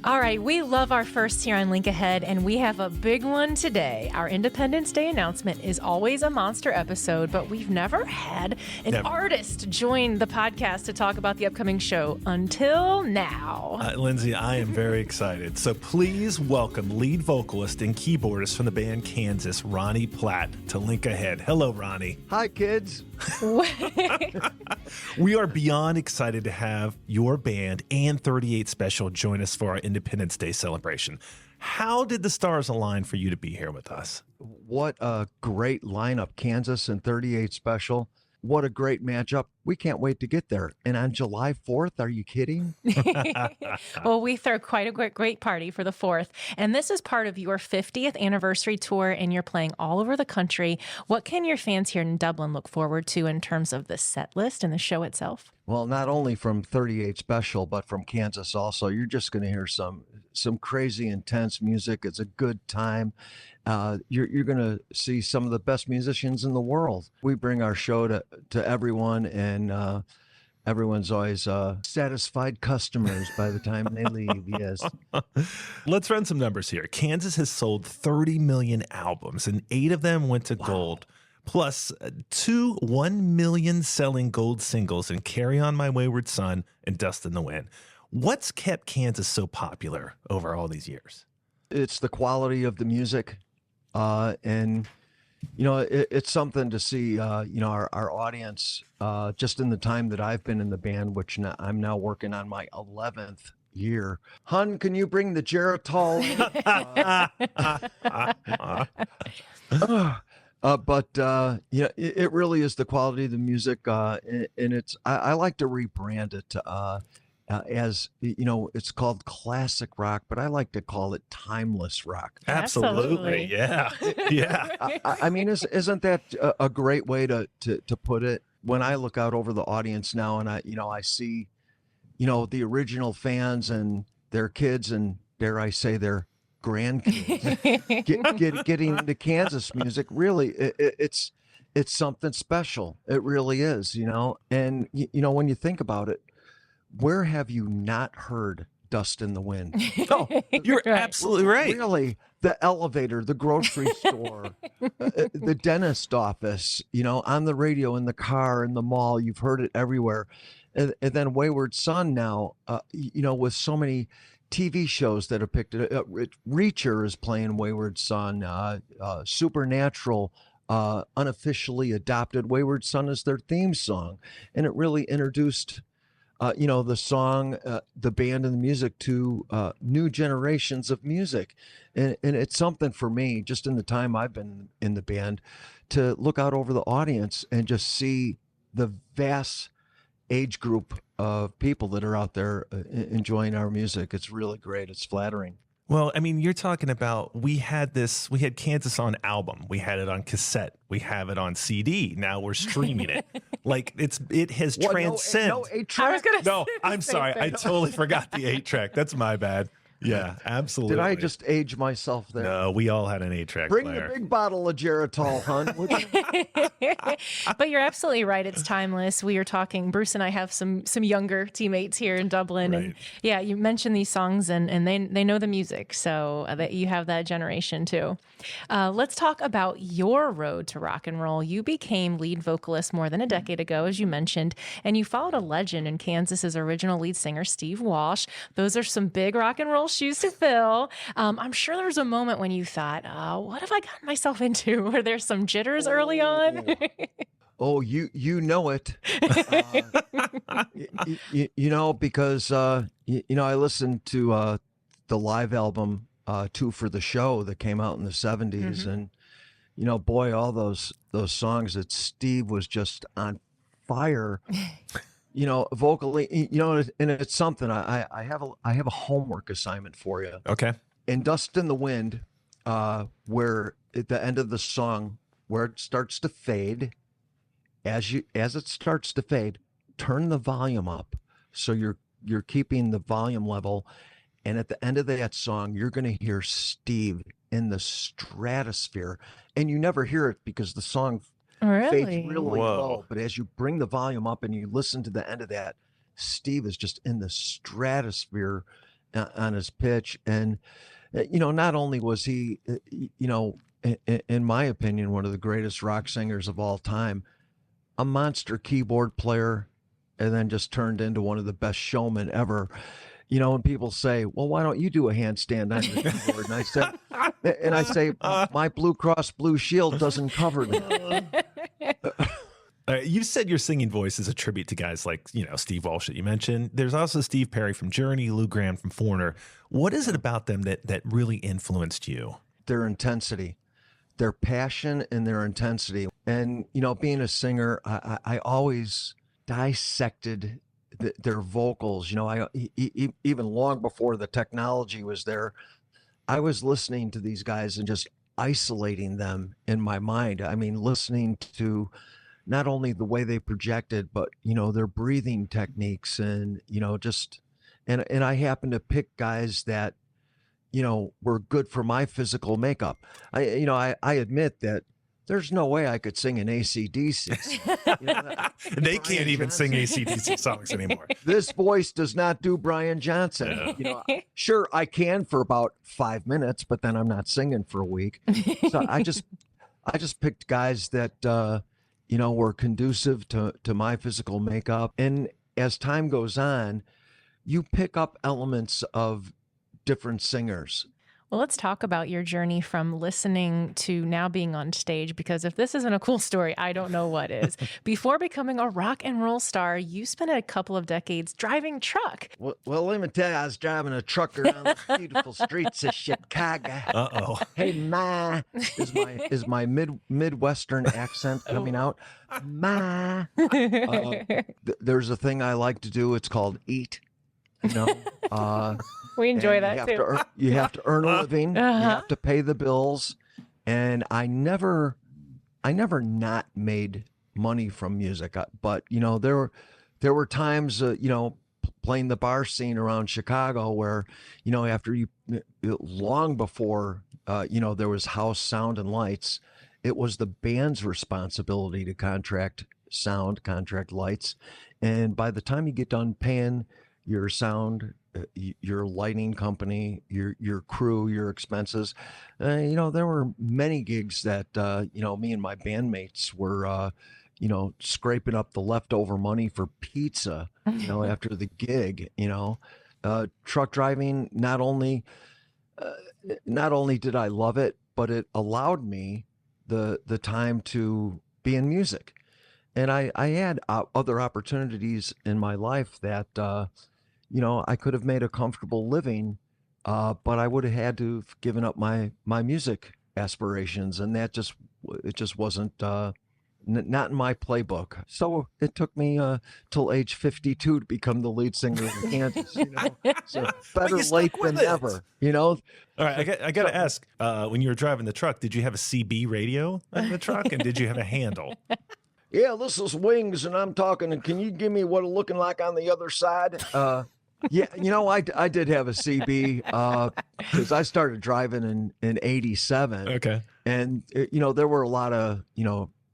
All right, we love our firsts here on Link Ahead, and we have a big one today. Our Independence Day announcement is always a monster episode, but we've never had an artist join the podcast to talk about the upcoming show until now. Lindsay, I am very excited. So please welcome lead vocalist and keyboardist from the band Kansas, Ronnie Platt, to Link Ahead. Hello, Ronnie. Hi, kids. We are beyond excited to have your band and 38 Special join us for our Independence Day celebration. How did the stars align for you to be here with us? What a great lineup, Kansas and 38 Special. What a great matchup. We can't wait to get there. And on July 4th, are you kidding? Well, we throw quite a great party for the 4th. And this is part of your 50th anniversary tour, and you're playing all over the country. What can your fans here in Dublin look forward to in terms of the set list and the show itself? Well, not only from 38 Special, but from Kansas also. You're just going to hear some crazy, intense music. It's a good time. You're going to see some of the best musicians in the world. We bring our show to everyone, and everyone's always satisfied customers by the time they leave. Yes. Let's run some numbers here. Kansas has sold 30 million albums, and 8 of them went to gold. Plus 2 1 million selling gold singles in Carry On My Wayward Son and Dust in the Wind. What's kept Kansas so popular over all these years? It's the quality of the music. And, you know, it's something to see, you know, our audience, just in the time that I've been in the band, which I'm now working on my 11th year. Hun, can you bring the Geritol? But yeah, it really is the quality of the music, and it's I like to rebrand it as, you know, it's called classic rock, but I like to call it timeless rock. Absolutely. Yeah. Yeah. I mean, isn't that a great way to put it? When I look out over the audience now, and I see, you know, the original fans and their kids, and dare I say their grandkids getting into Kansas music. Really, it's something special. It really is, you know. And you know, when you think about it, where have you not heard Dust in the Wind? Oh, you're absolutely right. Really, the elevator, the grocery store, the dentist office, you know, on the radio, in the car, in the mall. You've heard it everywhere. And then Wayward Son now, you know, with so many TV shows that have picked it up. Reacher is playing Wayward Son. Supernatural unofficially adopted Wayward Son as their theme song. And it really introduced, you know, the song, the band, and the music to new generations of music. And it's something for me, just in the time I've been in the band, to look out over the audience and just see the vast age group of people that are out there enjoying our music. It's really great. It's flattering. Well, I mean, you're talking about, we had Kansas on album. We had it on cassette. We have it on CD. Now we're streaming it. Like it has transcended. No 8-track? No, I'm sorry. I totally forgot the 8-track. That's my bad. Yeah, absolutely. Did I just age myself there? No, we all had an 8-track Bring player. the big bottle of Geritol, hun. But you're absolutely right. It's timeless. We are talking, Bruce and I have some younger teammates here in Dublin. Right. And yeah, you mentioned these songs, and they know the music. So that you have that generation too. Let's talk about your road to rock and roll. You became lead vocalist more than a decade ago, as you mentioned, and you followed a legend in Kansas's original lead singer, Steve Walsh. Those are some big rock and roll shoes to fill. I'm sure there was a moment when you thought, what have I gotten myself into? Were there some jitters early on? Oh, you know it. You know, because, you know, I listened to the live album, Two for the Show, that came out in the 70s. Mm-hmm. And, you know, boy, all those songs that Steve was just on fire. You know, vocally, you know, and it's something. I have a homework assignment for you. Okay. In Dust in the Wind, where at the end of the song, where it starts to fade, as it starts to fade, turn the volume up, so you're keeping the volume level, and at the end of that song, you're going to hear Steve in the stratosphere, and you never hear it because the song fades really low. But as you bring the volume up and you listen to the end of that, Steve is just in the stratosphere, on his pitch. And, not only was he, in my opinion, one of the greatest rock singers of all time, a monster keyboard player, and then just turned into one of the best showmen ever. And people say, well, why don't you do a handstand on your keyboard? And I say, my Blue Cross Blue Shield doesn't cover that. You said your singing voice is a tribute to guys like, Steve Walsh that you mentioned. There's also Steve Perry from Journey, Lou Gramm from Foreigner. What is it about them that really influenced you? Their intensity, their passion and their intensity. And, being a singer, I always dissected their vocals. Even long before the technology was there, I was listening to these guys and just isolating them in my mind. I mean, listening to not only the way they projected, but, their breathing techniques and, and I happen to pick guys that, were good for my physical makeup. I admit that there's no way I could sing an AC/DC. They can't even sing AC/DC songs anymore. This voice does not do Brian Johnson. Sure, I can for about 5 minutes, but then I'm not singing for a week. So I just picked guys that, were conducive to my physical makeup. And as time goes on, you pick up elements of different singers. Well, let's talk about your journey from listening to now being on stage, because if this isn't a cool story, I don't know what is. Before becoming a rock and roll star, you spent a couple of decades driving truck. Well, let me tell you, I was driving a truck around the beautiful streets of Chicago. Uh-oh. Hey, ma, is my Midwestern accent coming out? Ma. There's a thing I like to do. It's called eat. We enjoy that too. You have to earn a living. Uh-huh. You have to pay the bills. And I never not made money from music. But, there were times, playing the bar scene around Chicago where, after long before, there was house sound and lights, it was the band's responsibility to contract sound, contract lights. And by the time you get done paying your sound, your lighting company, your crew, your expenses, there were many gigs that, me and my bandmates were, scraping up the leftover money for pizza, after the gig. Truck driving, not only did I love it, but it allowed me the time to be in music. And I had other opportunities in my life that, I could have made a comfortable living, but I would have had to have given up my music aspirations. And that it just wasn't, not in my playbook. So it took me till age 52 to become the lead singer of Kansas. So better late than never. All right, I got to ask. When you were driving the truck, did you have a CB radio in the truck, and did you have a handle? Yeah, this is Wings, and I'm talking. And can you give me what it's looking like on the other side? Yeah, I did have a CB because I started driving in '87. Okay, and there were a lot of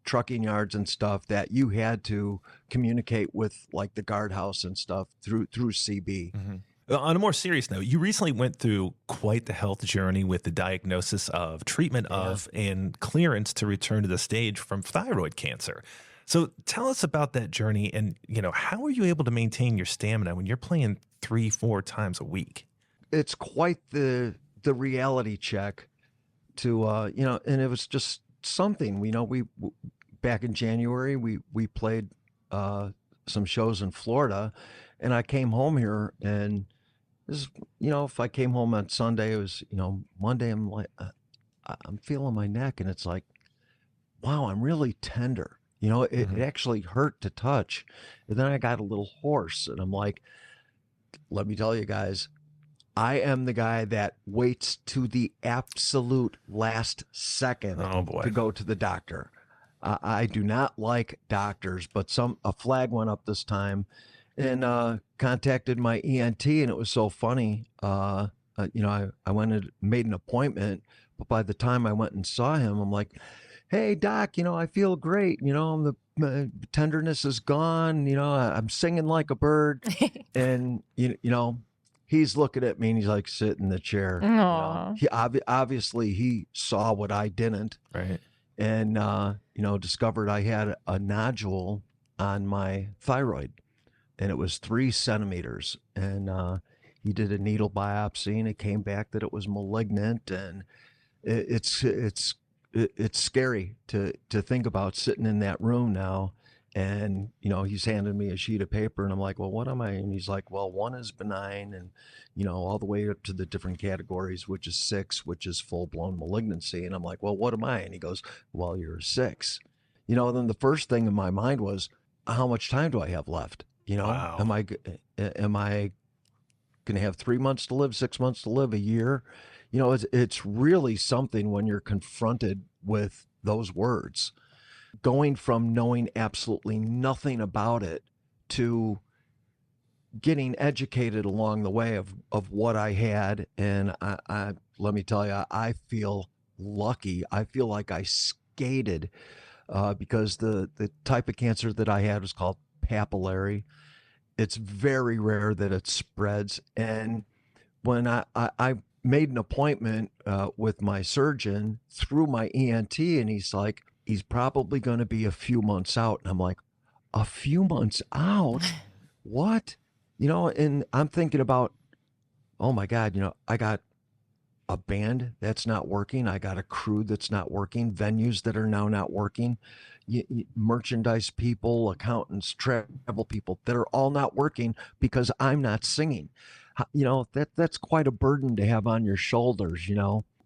trucking yards and stuff that you had to communicate with, like the guardhouse and stuff through CB. Mm-hmm. On a more serious note, you recently went through quite the health journey with the diagnosis of, treatment of, and clearance to return to the stage from thyroid cancer. So tell us about that journey, and how are you able to maintain your stamina when you're playing 3-4 times a week? It's quite the reality check to and it was just something. We back in January we played some shows in Florida, and I came home here, and this, if I came home on Sunday, it was Monday, I'm like I'm feeling my neck, and it's like, wow, I'm really tender. It actually hurt to touch. And then I got a little hoarse, and I'm like, let me tell you guys, I am the guy that waits to the absolute last second to go to the doctor. I do not like doctors, but a flag went up this time, and contacted my ENT, and it was so funny. I went and made an appointment, but by the time I went and saw him, I'm like, hey, doc, I feel great. The tenderness is gone. I'm singing like a bird. And, he's looking at me and he's like, sit in the chair. You know? He obviously he saw what I didn't, Right. and discovered I had a nodule on my thyroid, and it was 3 centimeters. And he did a needle biopsy, and it came back that it was malignant. And it's scary to think about sitting in that room now. And, he's handing me a sheet of paper, and I'm like, well, what am I? And he's like, well, 1 is benign, and, all the way up to the different categories, which is 6, which is full-blown malignancy. And I'm like, well, what am I? And he goes, well, you're a 6. Then the first thing in my mind was, how much time do I have left? Wow. Am I going to have 3 months to live, 6 months to live, a year? It's really something when you're confronted with those words. Going from knowing absolutely nothing about it to getting educated along the way of what I had. And I let me tell you, I feel lucky. I feel like I skated because the type of cancer that I had was called papillary. It's very rare that it spreads. And when I made an appointment with my surgeon through my ENT, and he's like, he's probably going to be a few months out. And I'm like, a few months out? What? And I'm thinking about, oh my God, I got a band that's not working. I got a crew that's not working, venues that are now not working, merchandise people, accountants, travel people that are all not working because I'm not singing. That's quite a burden to have on your shoulders,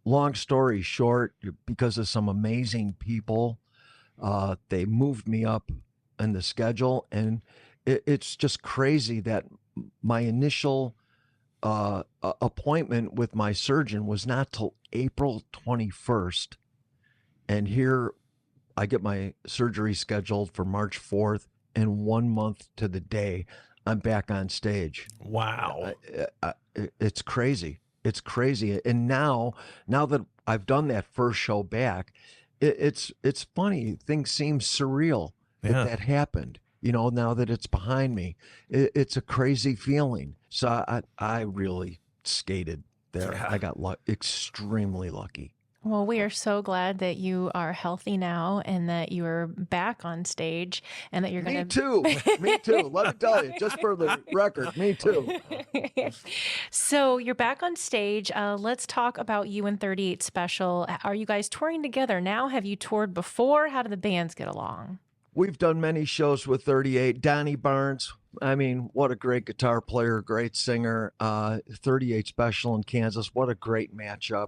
Long story short, because of some amazing people, they moved me up in the schedule. And it's just crazy that my initial appointment with my surgeon was not till April 21st. And here I get my surgery scheduled for March 4th, and 1 month to the day, I'm back on stage. Wow. It's crazy. It's crazy. And now that I've done that first show back, it's funny. Things seem surreal that happened, now that it's behind me. It's a crazy feeling. So I really skated there. Yeah. I got extremely lucky. Well, we are so glad that you are healthy now and that you are back on stage and that you're going to... Me too. Let me tell you, just for the record, me too. So you're back on stage. Let's talk about you and 38 Special. Are you guys touring together now? Have you toured before? How do the bands get along? We've done many shows with 38. Donnie Barnes, I mean, what a great guitar player, great singer. 38 Special in Kansas, what a great matchup.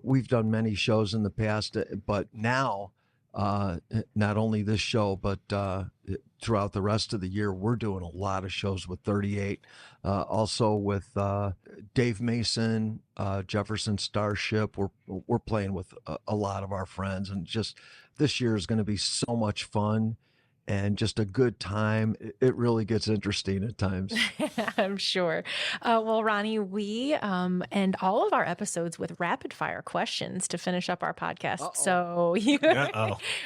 We've done many shows in the past, but now, not only this show, but throughout the rest of the year, we're doing a lot of shows with 38. Also with Dave Mason, Jefferson Starship. We're playing with a lot of our friends, and just this year is going to be so much fun. And just a good time. It really gets interesting at times. I'm sure. Well, Ronnie, we end all of our episodes with rapid fire questions to finish up our podcast. Uh-oh. So you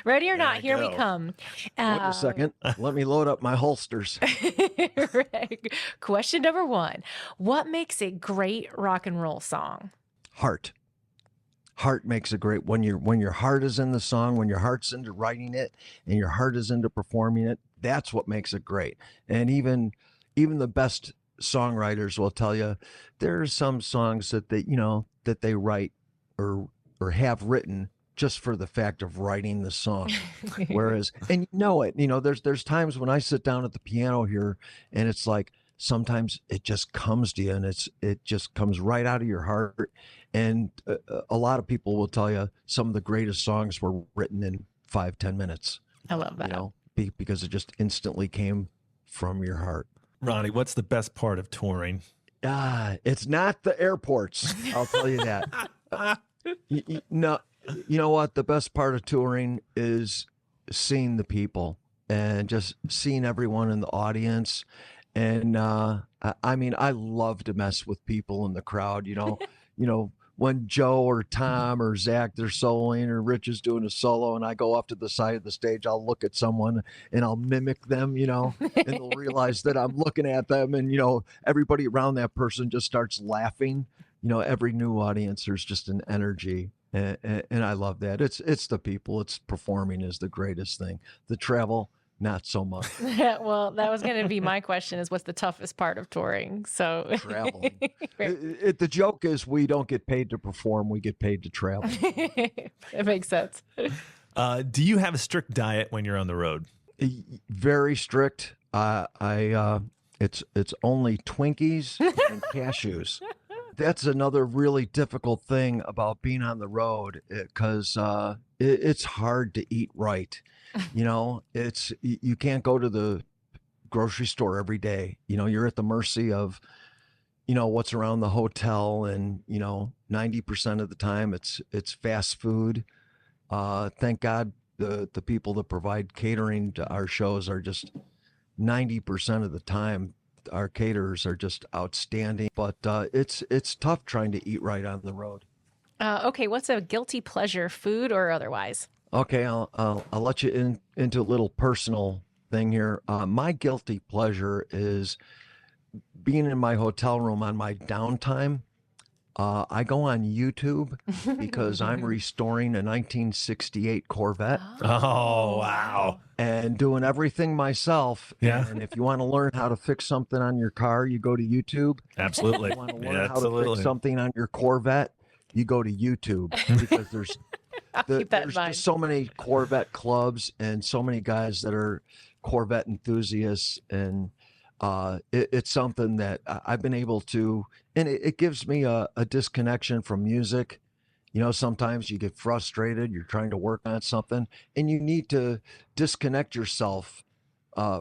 ready or not? Here we come. Wait a second. Let me load up my holsters. Right. Question number 1. What makes a great rock and roll song? Heart. Heart makes a great, when your heart is in the song, when your heart's into writing it and your heart is into performing it, that's what makes it great. And even the best songwriters will tell you there are some songs that they write or have written just for the fact of writing the song. Whereas, and there's times when I sit down at the piano here and it's like, sometimes it just comes to you and it just comes right out of your heart. And a lot of people will tell you some of the greatest songs were written in 5-10 minutes. I love that. Because it just instantly came from your heart. Ronnie, what's the best part of touring? It's not the airports. I'll tell you that. You know what? The best part of touring is seeing the people and just seeing everyone in the audience. And I mean, I love to mess with people in the crowd. when Joe or Tom or Zach, they're soloing, or Rich is doing a solo, and I go off to the side of the stage, I'll look at someone and I'll mimic them, and they'll realize that I'm looking at them, and, everybody around that person just starts laughing. Every new audience, there's just an energy. And I love that. It's the people. It's performing is the greatest thing. The travel, not so much. Well, that was going to be my question: is what's the toughest part of touring? So traveling. Right. The joke is we don't get paid to perform; we get paid to travel. It makes sense. Do you have a strict diet when you're on the road? Very strict. It's only Twinkies and cashews. That's another really difficult thing about being on the road, because it's hard to eat right. You can't go to the grocery store every day. You're at the mercy of, what's around the hotel, and 90% of the time it's fast food. Thank God the people that provide catering to our shows are just 90% of the time. Our caterers are just outstanding, but it's tough trying to eat right on the road. Okay, what's a guilty pleasure, food or otherwise? Okay, I'll let you into a little personal thing here. My guilty pleasure is being in my hotel room on my downtime. I go on YouTube because I'm restoring a 1968 Corvette. Oh, wow. And doing everything myself. Yeah. And if you want to learn how to fix something on your car, you go to YouTube. Absolutely. If you want to learn how to fix something on your Corvette, you go to YouTube, because there's just so many Corvette clubs and so many guys that are Corvette enthusiasts, and it's something that I've been able to, and it gives me a disconnection from music. Sometimes you get frustrated, you're trying to work on something, and you need to disconnect yourself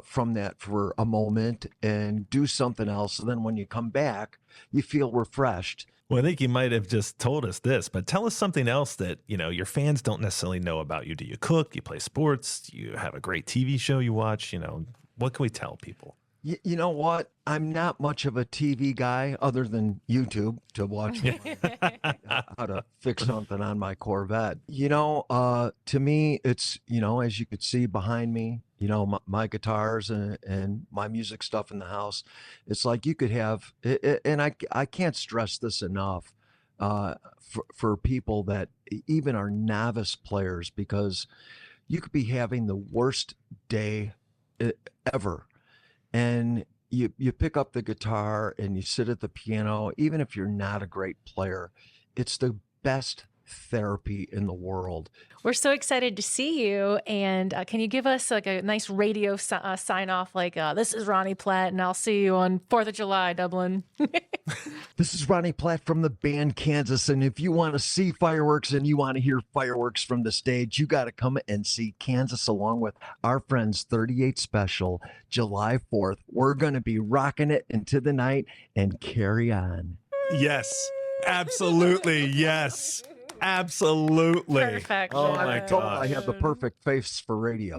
from that for a moment and do something else. So then when you come back, you feel refreshed. Well, I think you might have just told us this, but tell us something else that, your fans don't necessarily know about you. Do you cook? Do you play sports? Do you have a great TV show you watch? What can we tell people? You know what? I'm not much of a TV guy other than YouTube to watch how to fix something on my Corvette. To me, it's, as you could see behind me, my guitars and my music stuff in the house. It's like you could have, and I can't stress this enough for people that even are novice players, because you could be having the worst day ever. And you pick up the guitar and you sit at the piano, even if you're not a great player, it's the best therapy in the world. We're so excited to see you. And can you give us like a nice radio sign off, like this is Ronnie Platt, and I'll see you on 4th of July, Dublin. This is Ronnie Platt from the band Kansas. And if you want to see fireworks and you want to hear fireworks from the stage, you got to come and see Kansas along with our friends 38 Special, July 4th. We're going to be rocking it into the night and carry on. Yes, absolutely. Yes. Absolutely. Perfect. Oh, my I told gosh. I have the perfect face for radio.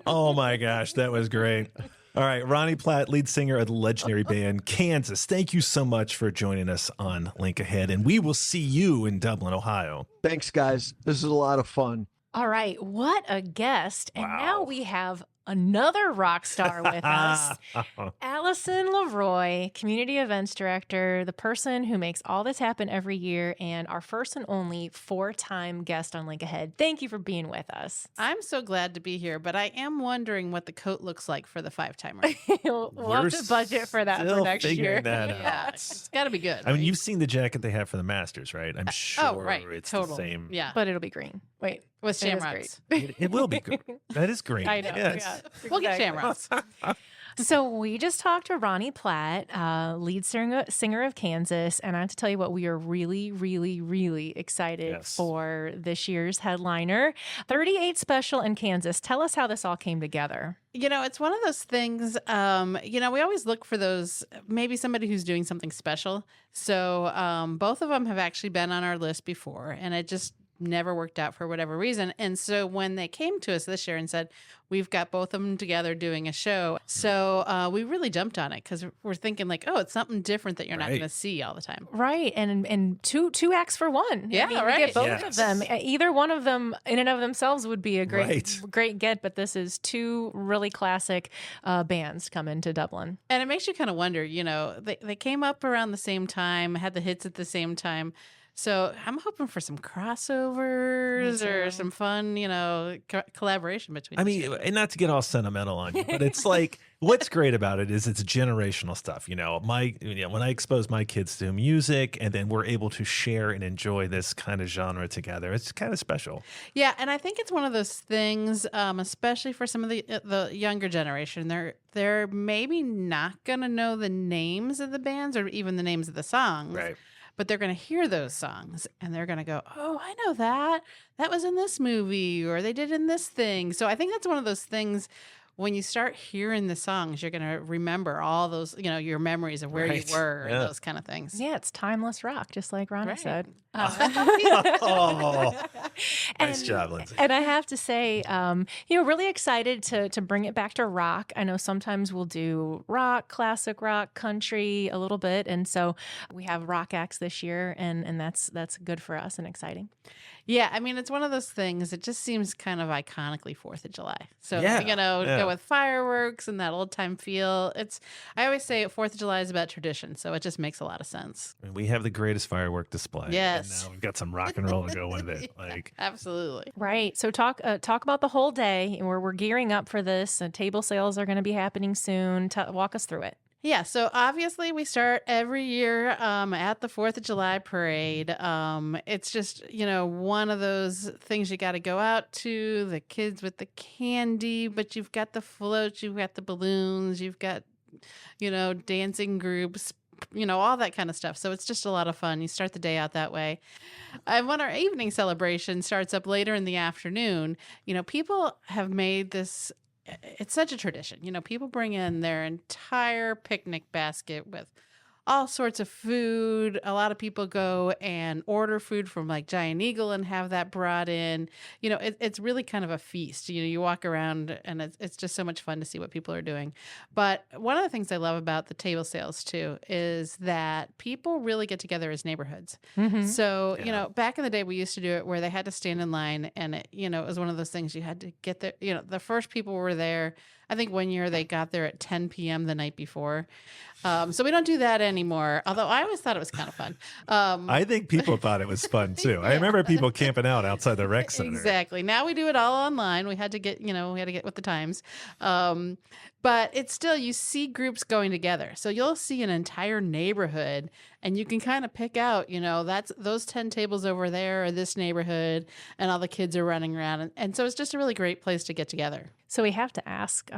Oh my gosh, that was great. All right, Ronnie Platt, lead singer of the legendary band Kansas. Thank you so much for joining us on Link Ahead, and we will see you in Dublin, Ohio. Thanks, guys. This is a lot of fun. All right, what a guest. And now we have another rock star with us, Allison Leroy, Community Events Director, the person who makes all this happen every year, and our first and only 4-time guest on Link Ahead. Thank you for being with us. I'm so glad to be here, but I am wondering what the coat looks like for the 5-timer. we'll have to budget for that for next year. That Yeah, out. it's got to be good. I mean, right? you've seen the jacket they have for the Masters, right? I'm sure it's total. the same. Yeah, But it'll be green. Wait, with it is shamrocks. It will be good. That is green. I know. Yes. Yeah, We'll get exactly. shamrocks. So we just talked to Ronnie Platt, lead singer of Kansas, and I have to tell you what, we are really, really, really excited for this year's headliner, 38 Special in Kansas. Tell us how this all came together. It's one of those things, we always look for those, maybe somebody who's doing something special. So both of them have actually been on our list before, and it just never worked out for whatever reason. And so when they came to us this year and said, we've got both of them together doing a show. So we really jumped on it because we're thinking like, oh, it's something different that you're not going to see all the time. Right. And two acts for one. Yeah, You right. get both of them. Either one of them in and of themselves would be a great get, but this is two really classic bands come into Dublin. And it makes you kind of wonder, they came up around the same time, had the hits at the same time. So I'm hoping for some crossovers or some fun, collaboration between. I mean, and not to get all sentimental on you, but it's like what's great about it is it's generational stuff. When I expose my kids to music, and then we're able to share and enjoy this kind of genre together, it's kind of special. Yeah, and I think it's one of those things, especially for some of the younger generation. They're maybe not gonna know the names of the bands or even the names of the songs, Right. But they're going to hear those songs and they're going to go, oh, I know that. That was in this movie or they did in this thing. So I think that's one of those things when you start hearing the songs, you're going to remember all those, your memories of where you were and those kind of things. Yeah, it's timeless rock, just like Ronnie said. Oh, nice job, Lindsay. And I have to say, really excited to bring it back to rock. I know sometimes we'll do rock, classic rock, country a little bit. And so we have rock acts this year, and that's good for us and exciting. Yeah, I mean, it's one of those things. It just seems kind of iconically 4th of July. So, go with fireworks and that old time feel. I always say 4th of July is about tradition. So it just makes a lot of sense. We have the greatest firework display. Yes. And now we've got some rock and roll to go with it. Absolutely. Right. So talk about the whole day. We're gearing up for this. Table sales are going to be happening soon. Walk us through it. Yeah, so obviously we start every year at the 4th of July parade. It's just, one of those things you got to go out to, the kids with the candy, but you've got the floats, you've got the balloons, you've got, dancing groups, all that kind of stuff. So it's just a lot of fun. You start the day out that way. And when our evening celebration starts up later in the afternoon, people have made this. It's such a tradition. People bring in their entire picnic basket with all sorts of food. A lot of people go and order food from like Giant Eagle and have that brought in. It's really kind of a feast. You walk around and it's just so much fun to see what people are doing. But one of the things I love about the table sales too is that people really get together as neighborhoods. Mm-hmm. So, back in the day we used to do it where they had to stand in line and it was one of those things you had to get there. The first people were there. I think one year they got there at 10 p.m. the night before. So we don't do that anymore, although I always thought it was kind of fun. I think people thought it was fun too. I remember people camping out outside the rec center. Exactly. Now we do it all online. We had to get with the times. But it's still, you see groups going together. So you'll see an entire neighborhood and you can kind of pick out, that's those 10 tables over there or this neighborhood and all the kids are running around. And so it's just a really great place to get together. So we have to ask,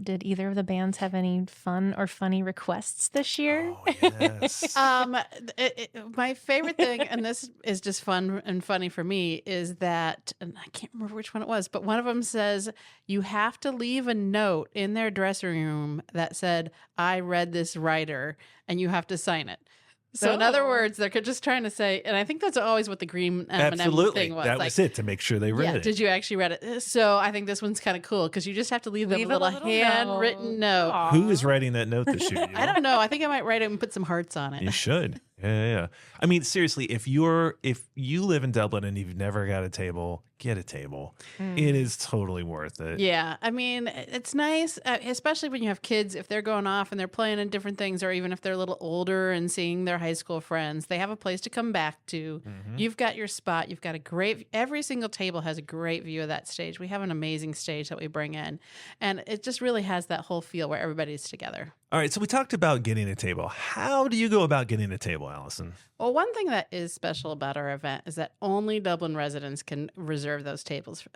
did either of the bands have any fun or funny requests this year? Oh, yes. My favorite thing, and this is just fun and funny for me, is that, and I can't remember which one it was, but one of them says you have to leave a note in their dressing room that said, I read this writer, and you have to sign it. So in other words, they're just trying to say, and I think that's always what the green M&M thing was. That was it, to make sure they read it. Did you actually read it? So I think this one's kind of cool because you just have to leave them a little handwritten note. Aww. Who is writing that note this year? I don't know. I think I might write it and put some hearts on it. You should. Yeah. I mean, seriously, if you live in Dublin and you've never got a table, get a table. It is totally worth it. Yeah. I mean, it's nice, especially when you have kids, if they're going off and they're playing in different things, or even if they're a little older and seeing their high school friends, they have a place to come back to. Mm-hmm. You've got your spot. You've got every single table has a great view of that stage. We have an amazing stage that we bring in, and it just really has that whole feel where everybody's together. All right, so we talked about getting a table. How do you go about getting a table, Allison? Well, one thing that is special about our event is that only Dublin residents can reserve those tables,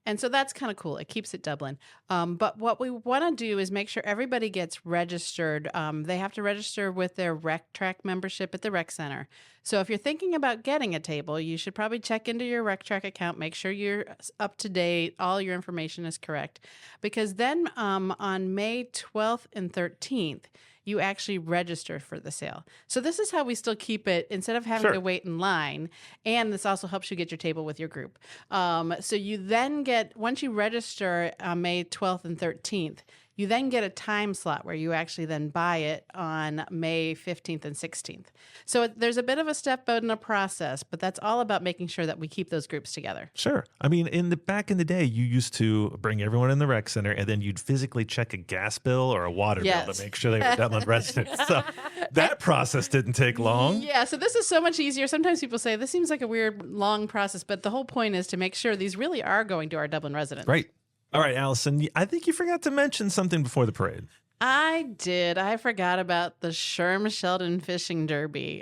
and so that's kind of cool. It keeps it Dublin. But what we want to do is make sure everybody gets registered. They have to register with their Rec Track membership at the Rec Center. So if you're thinking about getting a table, you should probably check into your Rec Track account, make sure you're up to date, all your information is correct. Because then on May 12th and 13th, you actually register for the sale. So this is how we still keep it instead of having Sure. to wait in line. And this also helps you get your table with your group. So you then get, once you register on May 12th and 13th, you then get a time slot where you actually then buy it on May 15th and 16th. So there's a bit of a step in a process, but that's all about making sure that we keep those groups together. Sure. I mean, back in the day, you used to bring everyone in the rec center, and then you'd physically check a gas bill or a water bill Yes. to make sure they were Dublin residents. So that process didn't take long. Yeah, so this is so much easier. Sometimes people say this seems like a weird, long process, but the whole point is to make sure these really are going to our Dublin residents. Right. All right, Allison, I think you forgot to mention something before the parade. I did. I forgot about the Sherm Sheldon Fishing Derby,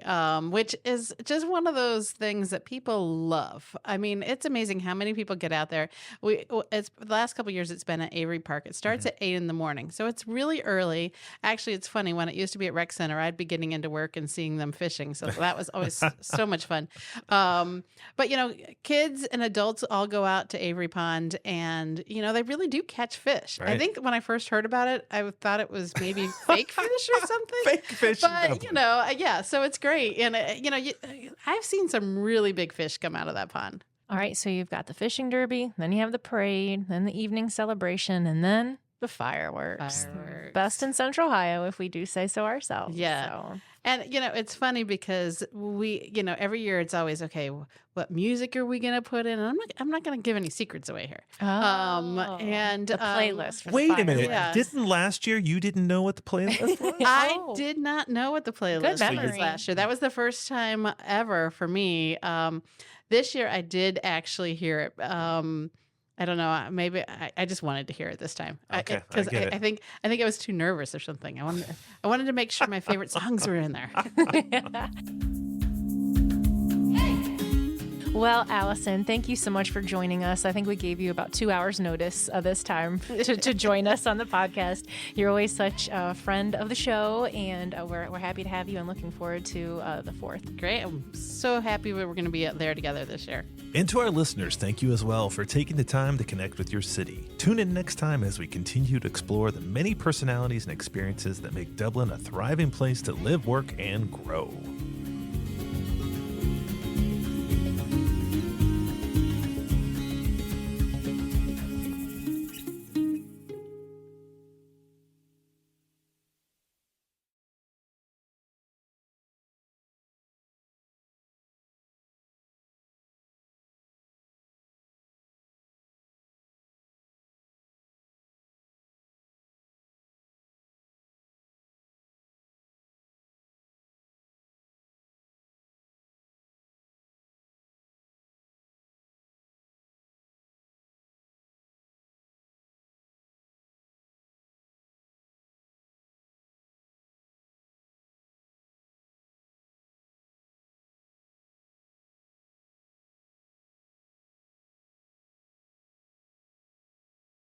which is just one of those things that people love. I mean, it's amazing how many people get out there. It's the last couple of years. It's been at Avery Park. It starts at 8 a.m, so it's really early. Actually, it's funny. When it used to be at Rec Center, I'd be getting into work and seeing them fishing. So that was always so much fun. But kids and adults all go out to Avery Pond, and they really do catch fish. Right. I think when I first heard about it, I thought it was maybe fake fish or something. Fake fish. But yeah, so it's great, and I've seen some really big fish come out of that pond. All right, so you've got the fishing derby, then you have the parade, then the evening celebration, and then the fireworks. Best in Central Ohio, if we do say so ourselves. Yeah. So. And it's funny because we, every year it's always okay. What music are we going to put in? And I'm not going to give any secrets away here. And the playlist. For Wait the a minute. Yes. Didn't last year you didn't know what the playlist was? I Oh. did not know what the playlist Good was memory. last year. That was the first time ever for me. This year I did actually hear it. I don't know. Maybe I just wanted to hear it this time. Okay, Because I get it. I think I was too nervous or something. I wanted to make sure my favorite songs were in there. Well, Allison, thank you so much for joining us. I think we gave you about 2 hours notice this time to join us on the podcast. You're always such a friend of the show, and we're happy to have you and looking forward to the 4th. Great. I'm so happy we're going to be out there together this year. And to our listeners, thank you as well for taking the time to connect with your city. Tune in next time as we continue to explore the many personalities and experiences that make Dublin a thriving place to live, work, and grow.